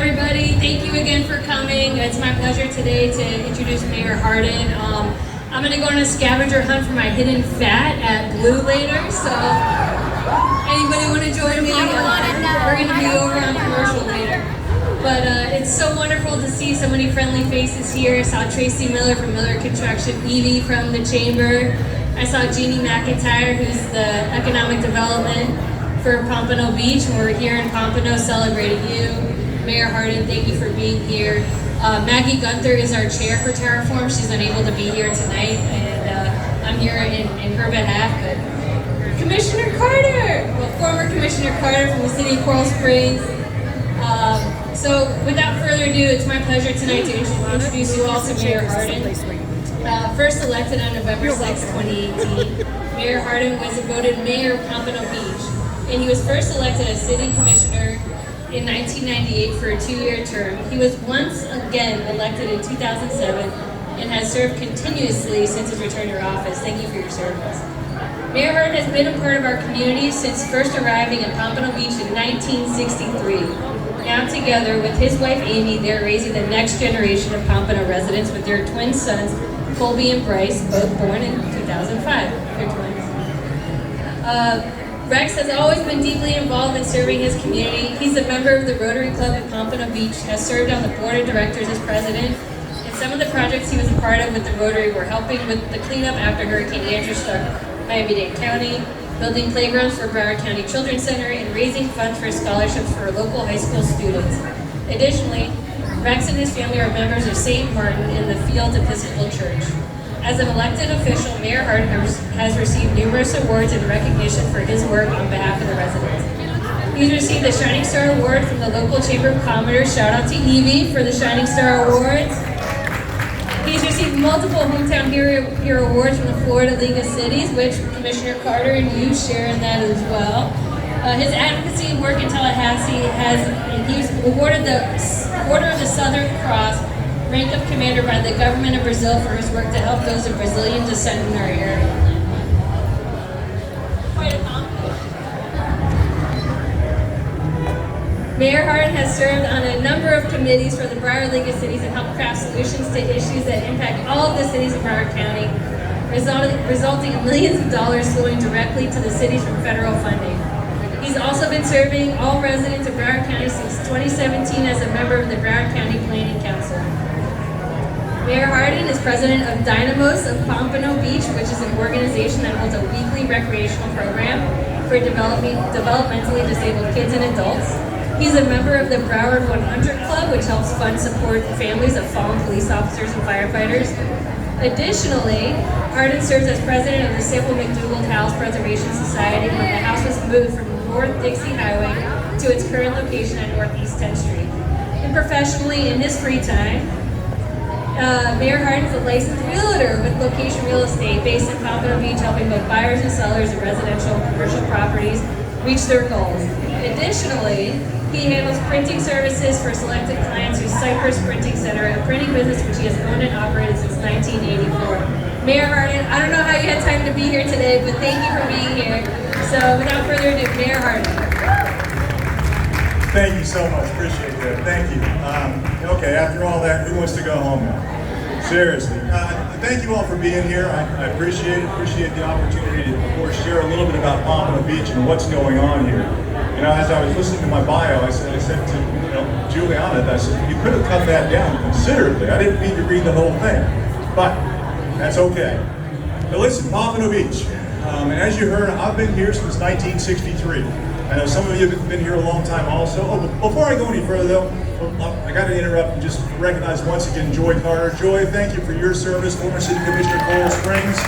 everybody. Thank you again for coming. It's my pleasure today to introduce Mayor Hardin. I'm going to go on a scavenger hunt for my hidden fat at BLU later, so anybody want to join me? We're going to be over on commercial later. But it's so wonderful to see so many friendly faces here. I saw Tracy Miller from Miller Construction, Evie from the Chamber. I saw Jeannie McIntyre, who's the Economic Development for Pompano Beach. We're here in Pompano celebrating you. Mayor Hardin, thank you for being here. Maggie Gunther is our chair for Terraform. She's unable to be here tonight, and I'm here in her behalf. But Commissioner Carter, well, former Commissioner Carter from the city of Coral Springs. So without further ado, it's my pleasure tonight to introduce you all to Mayor Hardin. First elected on November 6, 2018, Mayor Hardin was voted mayor of Pompano Beach, and he was first elected as city commissioner in 1998 for a 2-year term. He was once again elected in 2007 and has served continuously since his return to office. Thank you for your service. Mayor Hardin has been a part of our community since first arriving in Pompano Beach in 1963. Now together with his wife Amy, they're raising the next generation of Pompano residents with their twin sons, Colby and Bryce, both born in 2005. They're twins. Rex has always been deeply involved in serving his community. He's a member of the Rotary Club at Pompano Beach, has served on the board of directors as president, and some of the projects he was a part of with the Rotary were helping with the cleanup after Hurricane Andrew struck Miami-Dade County, building playgrounds for Broward County Children's Center, and raising funds for scholarships for local high school students. Additionally, Rex and his family are members of St. Martin in the Field Episcopal Church. As an elected official, Mayor Hardin has received numerous awards in recognition for his work on behalf of the residents. He's received the Shining Star Award from the local Chamber of Commerce. Shout out to Evie for the Shining Star Awards. He's received multiple Hometown Hero Awards from the Florida League of Cities, which Commissioner Carter and you share in that as well. His advocacy work in Tallahassee he was awarded the Order of the Southern Cross, rank of commander by the government of Brazil for his work to help those of Brazilian descent in our area. Mayor Hardin has served on a number of committees for the Broward League of Cities and helped craft solutions to issues that impact all of the cities of Broward County, resulting in millions of dollars flowing directly to the cities from federal funding. He's also been serving all residents of Broward County since 2017 as a member of the Broward County Planning Council. Mayor Hardin is president of Dynamos of Pompano Beach, which is an organization that holds a weekly recreational program for developmentally disabled kids and adults. He's a member of the Broward 100 Club, which helps fund support families of fallen police officers and firefighters. Additionally, Hardin serves as president of the Sybil McDougald House Preservation Society when the house was moved from North Dixie Highway to its current location at Northeast 10th Street. And professionally, in his free time, Mayor Hardin is a licensed realtor with Location Real Estate based in Pompano Beach, helping both buyers and sellers of residential and commercial properties reach their goals. Additionally, he handles printing services for selected clients through Cypress Printing Center, a printing business which he has owned and operated since 1984. Mayor Hardin, I don't know how you had time to be here today, but thank you for being here. So without further ado, Mayor Hardin. Thank you so much, appreciate that, thank you. Okay, after all that, who wants to go home now? Seriously. Thank you all for being here. I appreciate the opportunity to, of course, share a little bit about Pompano Beach and what's going on here. You know, as I was listening to my bio, I said to Juliana, I said, you could have cut that down considerably. I didn't mean to read the whole thing, but that's okay. Now listen, Pompano Beach. As you heard, I've been here since 1963. I know some of you have been here a long time also. Oh, before I go any further though, I got to interrupt and just recognize once again Joy Carter. Joy, thank you for your service, former City Commissioner Coral Springs.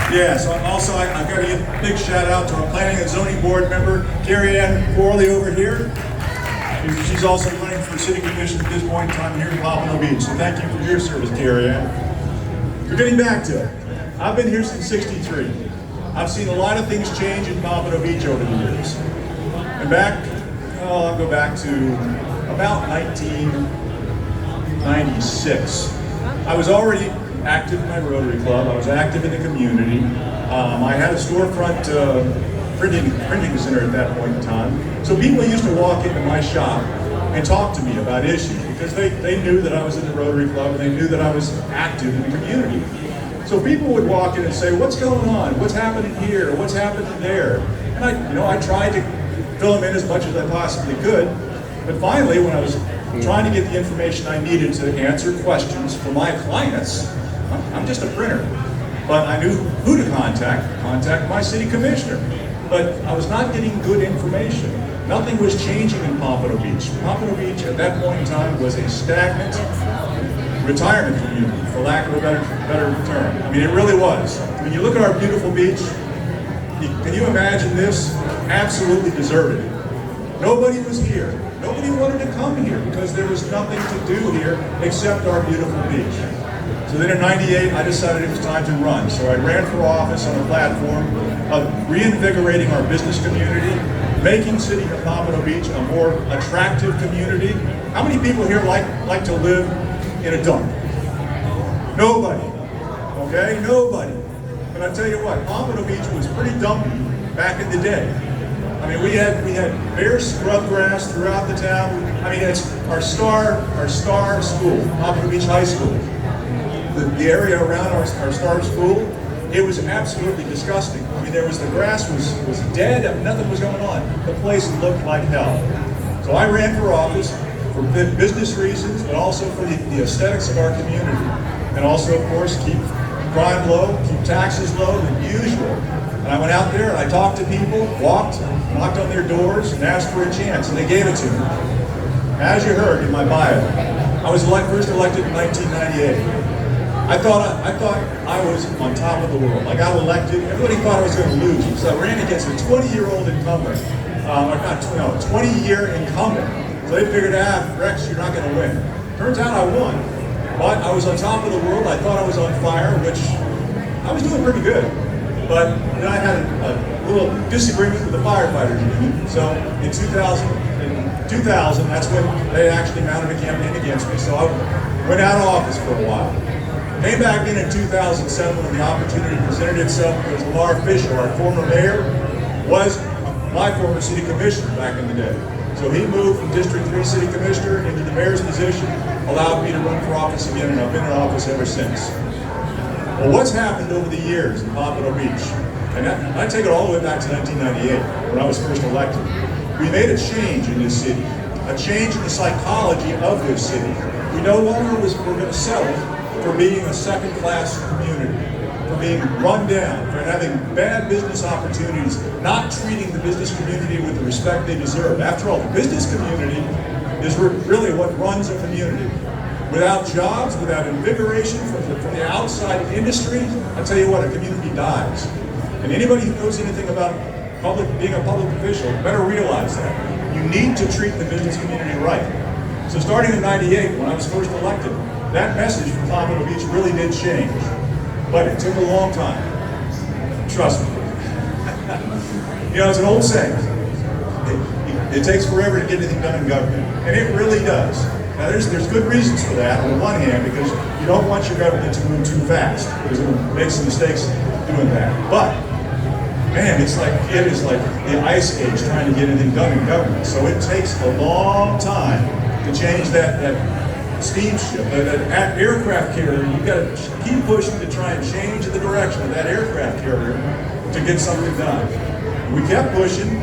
Yeah, so also I've got to give a big shout out to our Planning and Zoning Board member, Carrie Ann Corley over here. She's also running for City Commission at this point in time here in Pompano Beach. So thank you for your service, Carrie Ann. We're getting back to it. I've been here since '63. I've seen a lot of things change in Pompano Beach over the years. And I'll go back to about 1996. I was already active in my Rotary Club. I was active in the community. I had a storefront printing center at that point in time. So people used to walk into my shop and talk to me about issues because they knew that I was in the Rotary Club and they knew that I was active in the community. So people would walk in and say, what's going on? What's happening here? What's happening there? And I tried to fill them in as much as I possibly could. But finally, when I was trying to get the information I needed to answer questions for my clients, I'm just a printer, but I knew who to contact my city commissioner. But I was not getting good information. Nothing was changing in Pompano Beach. Pompano Beach at that point in time was a stagnant retirement community, for lack of a better term. I mean, it really was. When you look at our beautiful beach, can you imagine this? Absolutely deserted. Nobody was here. Nobody wanted to come here because there was nothing to do here except our beautiful beach. So then in '98, I decided it was time to run. So I ran for office on a platform of reinvigorating our business community, making City of Pompano Beach a more attractive community. How many people here like to live in a dump? Nobody, okay? Nobody. But I tell you what, Pompano Beach was pretty dumpy back in the day. I mean, we had bare scrub grass throughout the town. I mean, it's our star school, Pompano Beach High School. The area around our star school, it was absolutely disgusting. I mean, the grass was dead, nothing was going on. The place looked like hell. So I ran for office for business reasons, but also for the aesthetics of our community. And also, of course, keep crime low, keep taxes low, the usual. And I went out there and I talked to people, walked, knocked on their doors, and asked for a chance, and they gave it to me. As you heard in my bio, I was first elected in 1998. I thought I was on top of the world. I got elected. Everybody thought I was going to lose because I ran against a 20-year-old incumbent. 20-year incumbent. So they figured, Rex, you're not going to win. Turns out I won. But I was on top of the world. I thought I was on fire, which I was doing pretty good. But then I had a little disagreement with the firefighters union. So in 2000, that's when they actually mounted a campaign against me. So I went out of office for a while. Came back in 2007 when the opportunity presented itself because Lamar Fisher, our former mayor, was my former city commissioner back in the day. So he moved from District 3 city commissioner into the mayor's position, allowed me to run for office again, and I've been in office ever since. Well, what's happened over the years in Pompano Beach? And I take it all the way back to 1998 when I was first elected. We made a change in this city, a change in the psychology of this city. We no longer were going to settle for being a second-class community, for being run down, for having bad business opportunities, not treating the business community with the respect they deserve. After all, the business community is really what runs a community. Without jobs, without invigoration from the outside industry, I tell you what, a community dies. And anybody who knows anything about being a public official better realize that. You need to treat the business community right. So starting in '98, when I was first elected, that message from Pompano Beach really did change. But it took a long time. Trust me. You know, it's an old saying. It takes forever to get anything done in government. And it really does. Now there's good reasons for that on the one hand, because you don't want your government to move too fast, because it will make some mistakes doing that. But man, it is like the ice age trying to get anything done in government. So it takes a long time to change that steamship, that aircraft carrier. You've got to keep pushing to try and change the direction of that aircraft carrier to get something done. We kept pushing.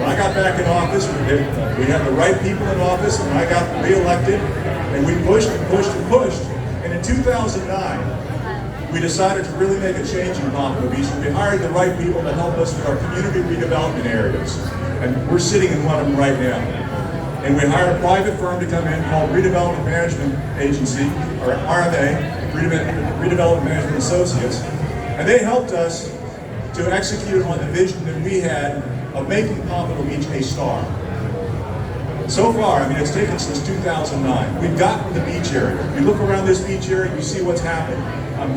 When I got back in office, we had the right people in office, and I got reelected, and we pushed and pushed and pushed. And in 2009, we decided to really make a change in Pompano Beach, and we hired the right people to help us with our community redevelopment areas. And we're sitting in one of them right now. And we hired a private firm to come in called Redevelopment Management Agency, or RMA, Redevelopment Management Associates, and they helped us to execute on the vision that we had of making Pompano Beach a star. So far, I mean, it's taken since 2009. We've gotten the beach area. You look around this beach area, you see what's happened.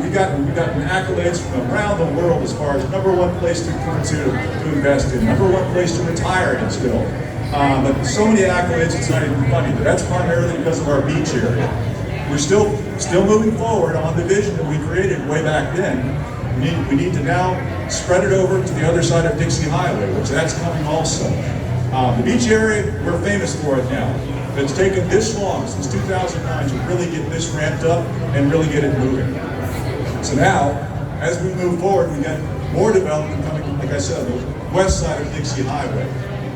We've gotten accolades from around the world as far as #1 place to invest in, #1 place to retire in still. But so many accolades, it's not even funny. But that's primarily because of our beach area. We're still moving forward on the vision that we created way back then. We need to now spread it over to the other side of Dixie Highway, which that's coming also. The beach area, we're famous for it now. But it's taken this long, since 2009, to really get this ramped up and really get it moving. So now, as we move forward, we got more development coming, like I said, on the west side of Dixie Highway.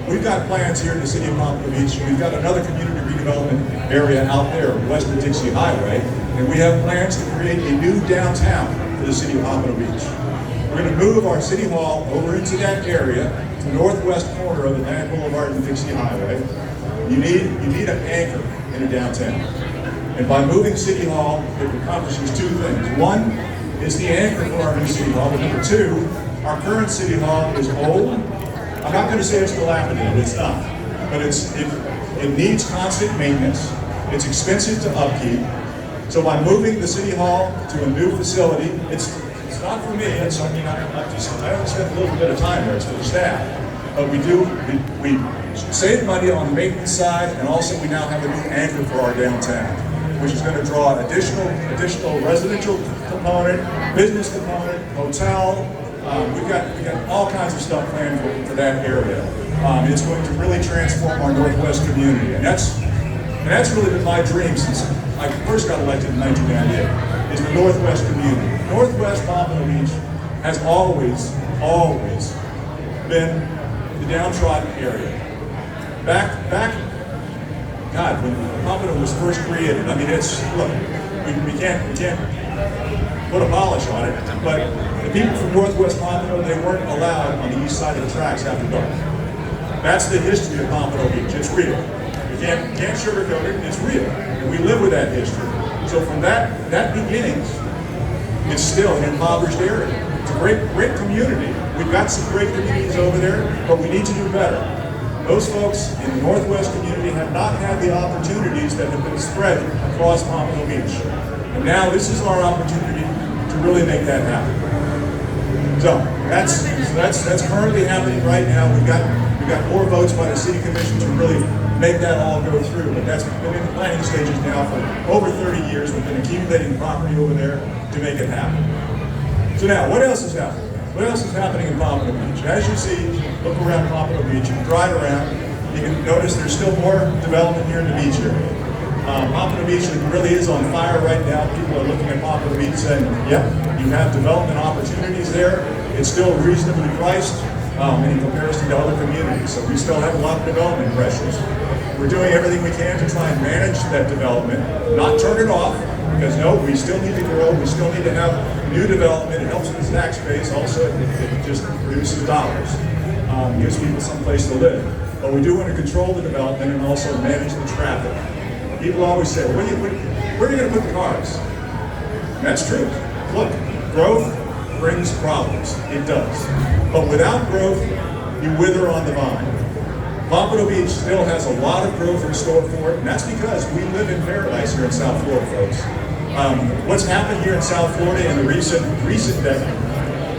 We've got plans here in the city of Pompano Beach. We've got another community redevelopment area out there west of Dixie Highway, and we have plans to create a new downtown for the city of Pompano Beach. We're going to move our city hall over into that area, to the northwest corner of Atlantic Boulevard and Dixie Highway. You need an anchor in a downtown. And by moving City Hall, it accomplishes two things. One is the anchor for our new City Hall, but number two, our current City Hall is old. I'm not going to say it's dilapidated, it's not. But it needs constant maintenance. It's expensive to upkeep. So by moving the City Hall to a new facility, it's not for me. I only spend a little bit of time there. It's for the staff. But we save money on the maintenance side, and also we now have a new anchor for our downtown, which is going to draw additional residential component, business component, hotel. We've got all kinds of stuff planned for that area. It's going to really transform our Northwest community, and that's really been my dream since I first got elected in 1998. Is the Northwest community. Northwest Pompano Beach has always been the downtrodden area. Back, God, when Pompano was first created, I mean, look, we can't put a polish on it, but the people from Northwest Pompano, they weren't allowed on the east side of the tracks after dark. That's the history of Pompano Beach. It's real. You can't sugarcoat it. It's real, and we live with that history. So from that beginning, it's still an impoverished area. It's a great community. We've got some great communities over there, but we need to do better. Those folks in the Northwest community have not had the opportunities that have been spread across Pompano Beach. And now this is our opportunity to really make that happen. So that's currently happening right now. We've got more votes by the city commission to really make that all go through. But that's been in the planning stages now for over 30 years. We've been accumulating property over there to make it happen. So now, what else is happening? What else is happening in Pompano Beach? As you see, look around Pompano Beach, you can drive around, you can notice there's still more development here in the beach area. Pompano Beach really is on fire right now. People are looking at Pompano Beach saying, yep, you have development opportunities there. It's still reasonably priced in comparison to other communities. So we still have a lot of development pressures. We're doing everything we can to try and manage that development, not turn it off, because no, we still need to grow, we still need to have new development. It helps with the tax base, also it just produces dollars, gives people some place to live. But we do want to control the development and also manage the traffic. People always say, where are you going to put the cars? And that's true. Look, growth brings problems. It does. But without growth, you wither on the vine. Pompano Beach still has a lot of growth in store for it, and that's because we live in paradise here in South Florida, folks. What's happened here in South Florida in the recent decade,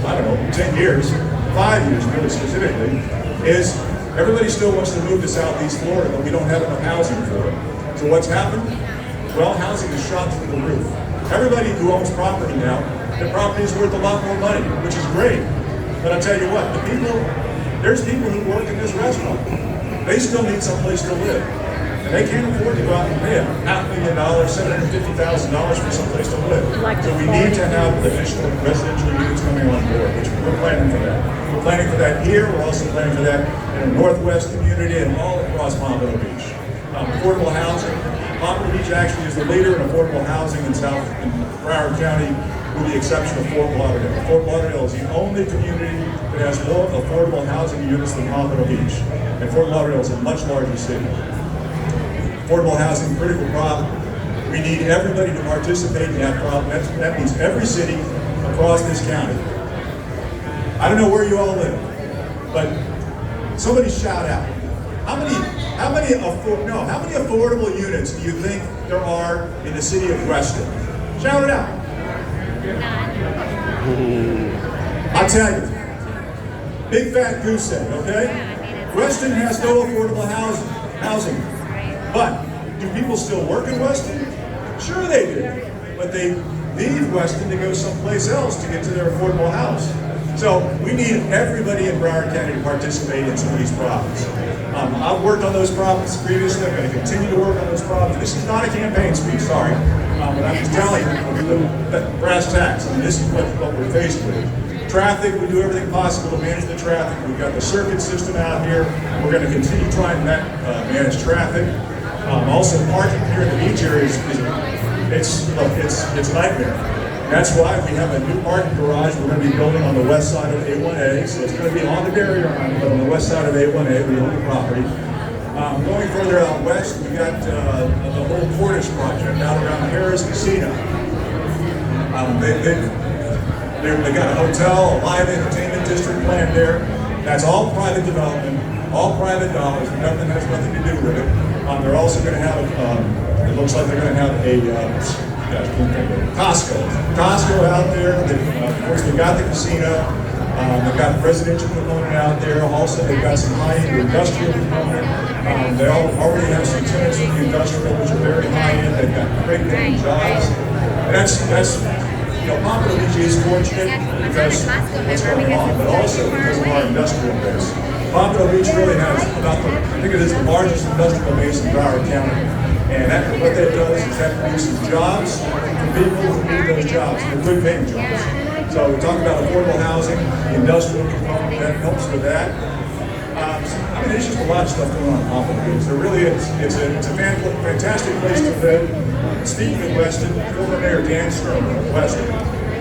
I don't know, 10 years, 5 years really specifically, is everybody still wants to move to Southeast Florida, but we don't have enough housing for it. So what's happened? Well, housing is shot through the roof. Everybody who owns property now, their property is worth a lot more money, which is great. But I tell you what, there's people who work in this restaurant. They still need someplace to live. And they can't afford to go out and pay $500,000, $750,000 for someplace to live. So we need to have additional residential units coming on board, which we're planning for that. We're planning for that here. We're also planning for that in the Northwest community and all across Pompano Beach. Affordable housing. Pompano Beach actually is the leader in affordable housing in Broward County, with the exception of Fort Lauderdale. Fort Lauderdale is the only community that has more affordable housing units than Pompano Beach. And Fort Lauderdale is a much larger city. Affordable housing, critical problem. We need everybody to participate in that problem. That means every city across this county. I don't know where you all live, but somebody shout out. How many affordable units do you think there are in the city of Weston? Shout it out. I'll tell you. Big fat goose egg, okay? Weston has no affordable housing. But do people still work in Weston? Sure they do. But they leave Weston to go someplace else to get to their affordable house. So we need everybody in Broward County to participate in some of these problems. I've worked on those problems previously. I'm going to continue to work problem. This is not a campaign speech, sorry, but I'm just telling you the brass tacks. I mean, this is what we're faced with. Traffic, we do everything possible to manage the traffic. We've got the circuit system out here. We're going to continue trying to manage traffic. Also, parking here in the beach area it's a nightmare. That's why we have a new parking garage we're going to be building on the west side of A1A. So it's going to be on the barrier line, but on the west side of A1A, we own the property. Going further out west, we got the whole Cornish project out around Harris Casino. They got a hotel, a live entertainment district planned there. That's all private development, all private dollars. Nothing has nothing to do with it. They're also going to have, it looks like they're going to have a Costco out there. Of course, they've got the casino. They've got a residential component out there. Also, they've got some high-end industrial component. They already have some tenants in the industrial, which are very high-end. They've got great paying jobs. And that's Pompano Beach is fortunate because of what's going on, but also because of our industrial base. Pompano Beach really has I think it is the largest industrial base in Broward County. And what that does is that produces jobs for people who need those jobs, and good paying jobs. So we talk about affordable housing, the industrial component, that helps with that. I mean, there's just a lot of stuff going on in Pompano Beach. There really is. It's a fantastic place to live. Speaking of Weston, former Mayor Dan Sturm of Weston,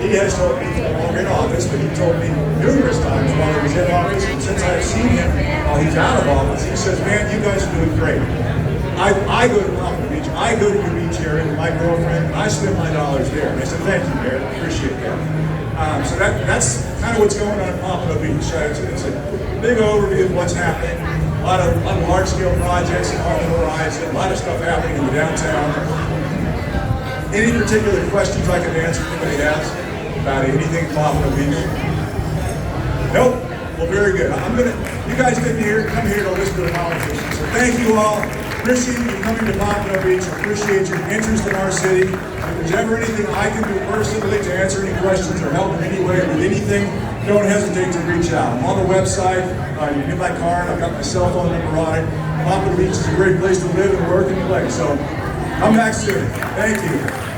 he has told me no longer in office, but he told me numerous times while he was in office, and since I've seen him while he's out of office, he says, man, you guys are doing great. I go to Pompano Beach, I go to your beach area with my girlfriend, and I spend my dollars there. And I said, thank you, Mayor, I appreciate that. So that's kind of what's going on in Pompano Beach. It's a big overview of what's happening. A lot of large-scale projects on the horizon, a lot of stuff happening in the downtown. Any particular questions I can answer anybody has about anything Pompano Beach? Nope. Well, very good. You guys didn't come here to listen to the politicians. So thank you all. Appreciate you coming to Pompano Beach. Appreciate your interest in our city. If there's ever anything I can do personally to answer any questions or help in any way with anything, don't hesitate to reach out. I'm on the website. You can get my card. I've got my cell phone number on it. Pompano Beach is a great place to live and work and play. So come back soon. Thank you.